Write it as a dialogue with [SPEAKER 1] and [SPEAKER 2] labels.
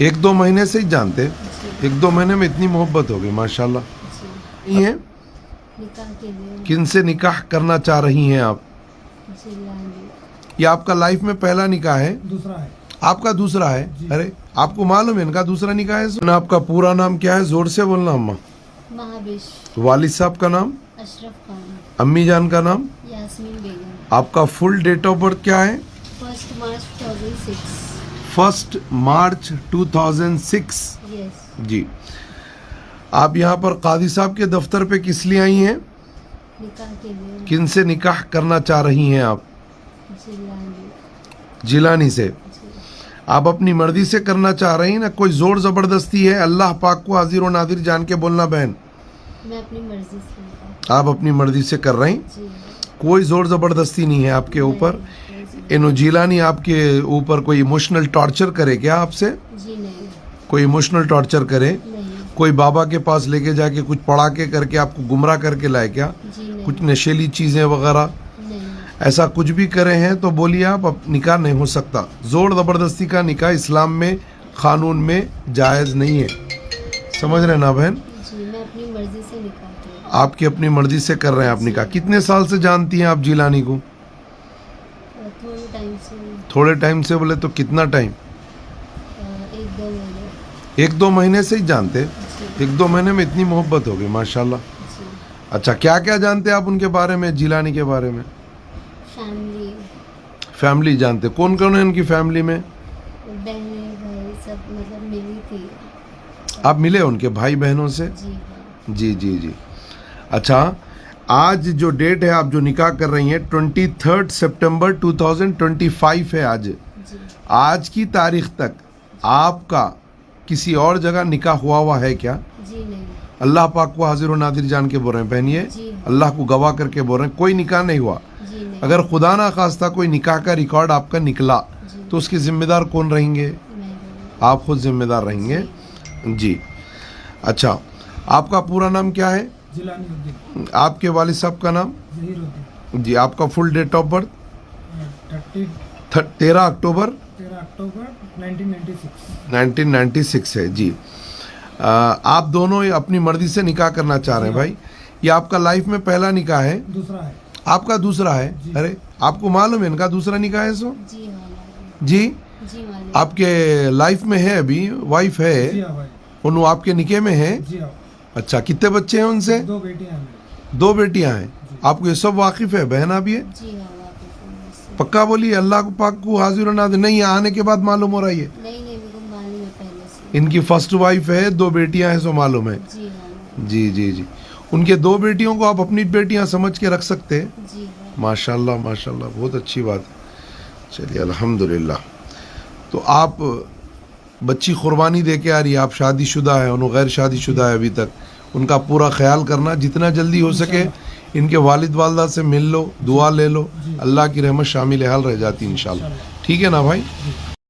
[SPEAKER 1] एक दो महीने से ही जानते, एक दो महीने में इतनी मोहब्बत हो गई माशाल्लाह। ये
[SPEAKER 2] निकाह के लिए
[SPEAKER 1] किन से निकाह करना चाह रही हैं आप? ये आपका लाइफ में पहला निकाह है?
[SPEAKER 3] दूसरा है।
[SPEAKER 1] आपका दूसरा है? अरे आपको मालूम है इनका दूसरा निकाह है? आपका पूरा नाम क्या है? जोर से बोलना अम्मा।
[SPEAKER 2] महाबेश।
[SPEAKER 1] वालिद साहब का नाम?
[SPEAKER 2] अशरफ खान।
[SPEAKER 1] अम्मी जान का नाम?
[SPEAKER 2] यास्मीन बेगम।
[SPEAKER 1] आपका फुल डेट ऑफ बर्थ क्या है?
[SPEAKER 2] 1 मार्च 2006।
[SPEAKER 1] 1 मार्च 2006।
[SPEAKER 2] यस।
[SPEAKER 1] जी। आप यहाँ पर कादी साहब के दफ्तर पे किस लिए आई हैं?
[SPEAKER 2] निकाह के लिए
[SPEAKER 1] किन से निकाह करना चाह रही हैं आप?
[SPEAKER 2] जिलानी।
[SPEAKER 1] जिलानी से।
[SPEAKER 2] जी।
[SPEAKER 1] आप अपनी मर्जी से करना चाह रही हैं ना, कोई जोर जबरदस्ती है? अल्लाह पाक को हाजिर व नादिर जान के बोलना बहन।
[SPEAKER 2] मैं अपनी मर्जी से।
[SPEAKER 1] आप अपनी मर्जी से कर रही,
[SPEAKER 2] जी।
[SPEAKER 1] कोई जोर जबरदस्ती नहीं है आपके ऊपर।
[SPEAKER 2] नहीं।
[SPEAKER 1] इनो जिलानी आपके ऊपर कोई इमोशनल टॉर्चर करे क्या आपसे?
[SPEAKER 2] जी नहीं।
[SPEAKER 1] कोई इमोशनल टॉर्चर करे?
[SPEAKER 2] नहीं।
[SPEAKER 1] कोई बाबा के पास लेके जाके कुछ पढ़ा के करके आपको गुमराह करके लाए क्या?
[SPEAKER 2] जी नहीं।
[SPEAKER 1] कुछ नशीली चीज़ें वगैरह
[SPEAKER 2] नहीं।
[SPEAKER 1] ऐसा कुछ भी करे हैं तो बोलिए आप, अब निकाह नहीं हो सकता। जोर ज़बरदस्ती का निकाह इस्लाम में कानून में जायज़ नहीं है, समझ रहे ना बहन?
[SPEAKER 2] जी मैं अपनी मर्जी से निकाह कर।
[SPEAKER 1] आपकी अपनी मर्जी से कर रहे हैं आप निकाह। कितने साल से जानती हैं आप जिलानी को?
[SPEAKER 2] थोड़े टाइम से।
[SPEAKER 1] थोड़े टाइम से बोले तो कितना टाइम?
[SPEAKER 2] 1-2 महीने।
[SPEAKER 1] एक दो महीने से ही जानते,
[SPEAKER 2] जी।
[SPEAKER 1] एक दो महीने में इतनी मोहब्बत हो गई माशाल्लाह।
[SPEAKER 2] जी।
[SPEAKER 1] अच्छा, क्या क्या जानते हैं आप उनके बारे में, जिलानी के बारे में?
[SPEAKER 2] फैमिली।
[SPEAKER 1] फैमिली जानते? कौन कौन है उनकी फैमिली में?
[SPEAKER 2] बहनें भाई सब मतलब मिली थी।
[SPEAKER 1] आप मिले उनके भाई बहनों से?
[SPEAKER 2] जी हाँ।
[SPEAKER 1] जी जी जी। अच्छा, आज जो डेट है आप जो निकाह कर रही हैं 23 सितंबर 2025 है आज।
[SPEAKER 2] जी।
[SPEAKER 1] आज की तारीख तक आपका किसी और जगह निकाह हुआ है क्या?
[SPEAKER 2] जी नहीं।
[SPEAKER 1] अल्लाह पाक को हाजिर व नादिर जान के बोल रहे हैं बहनिए,
[SPEAKER 2] जी।
[SPEAKER 1] अल्लाह को गवाह करके बोल रहे हैं, कोई निकाह नहीं हुआ।
[SPEAKER 2] जी नहीं।
[SPEAKER 1] अगर खुदा ना खास्ता कोई निकाह का रिकॉर्ड आपका निकला
[SPEAKER 2] जी।
[SPEAKER 1] तो उसके जिम्मेदार कौन रहेंगे?
[SPEAKER 2] मैं
[SPEAKER 1] आप खुद जिम्मेदार रहेंगे। जी। अच्छा, आपका पूरा नाम क्या है?
[SPEAKER 3] जिलानी उद्दीन।
[SPEAKER 1] आपके वालिद साहब का नाम?
[SPEAKER 3] जहीरुद्दीन।
[SPEAKER 1] जी। आपका फुल डेट ऑफ बर्थ? 13 अक्टूबर
[SPEAKER 3] 1996।
[SPEAKER 1] 1996 है। जी। आप दोनों अपनी मर्जी से निकाह करना चाह रहे हैं भाई। ये आपका लाइफ में पहला निकाह है?
[SPEAKER 3] दूसरा है।
[SPEAKER 1] आपका दूसरा है? अरे आपको मालूम है इनका दूसरा निकाह है? सो
[SPEAKER 2] जी हाँ मालूम।
[SPEAKER 1] जी।
[SPEAKER 2] जी मालूम।
[SPEAKER 1] आपके लाइफ में है, अभी वाइफ
[SPEAKER 3] जी
[SPEAKER 1] है,
[SPEAKER 3] हाँ भाई।
[SPEAKER 1] उन आपके निकाह में है?
[SPEAKER 3] जी हाँ।
[SPEAKER 1] अच्छा, कितने बच्चे हैं उनसे?
[SPEAKER 3] 2 बेटियां हैं मेरी।
[SPEAKER 1] 2 बेटियां हैं। आपको ये सब वाकिफ है? बहना भी है?
[SPEAKER 2] जी हाँ वाकिफ हूँ इससे।
[SPEAKER 1] पक्का बोलिए, अल्लाह को पाक को हाजिर और नादिर नहीं, यहाँ आने के बाद मालूम हो रहा है ये?
[SPEAKER 2] नहीं मेरे को मालूम है पहले से।
[SPEAKER 1] इनकी फर्स्ट वाइफ है, 2 बेटियां हैं, सो मालूम है।
[SPEAKER 2] जी हाँ।
[SPEAKER 1] जी जी जी। उनके 2 बेटियों को आप अपनी बेटियां समझ के रख सकते हैं?
[SPEAKER 2] जी हाँ।
[SPEAKER 1] माशाल्लाह माशाल्लाह, बहुत अच्छी बात है। चलिए अल्हम्दुलिल्लाह। तो आप बच्ची कुर्बानी दे के आ रही है, आप शादीशुदा है, उन्होंने गैर शादीशुदा है अभी तक, उनका पूरा ख्याल करना जितना जल्दी हो सके। इनके वालिद वालदा से मिल लो, दुआ ले लो, अल्लाह की रहमत शामिल हाल रह जाती इंशाल्लाह। ठीक है ना भाई?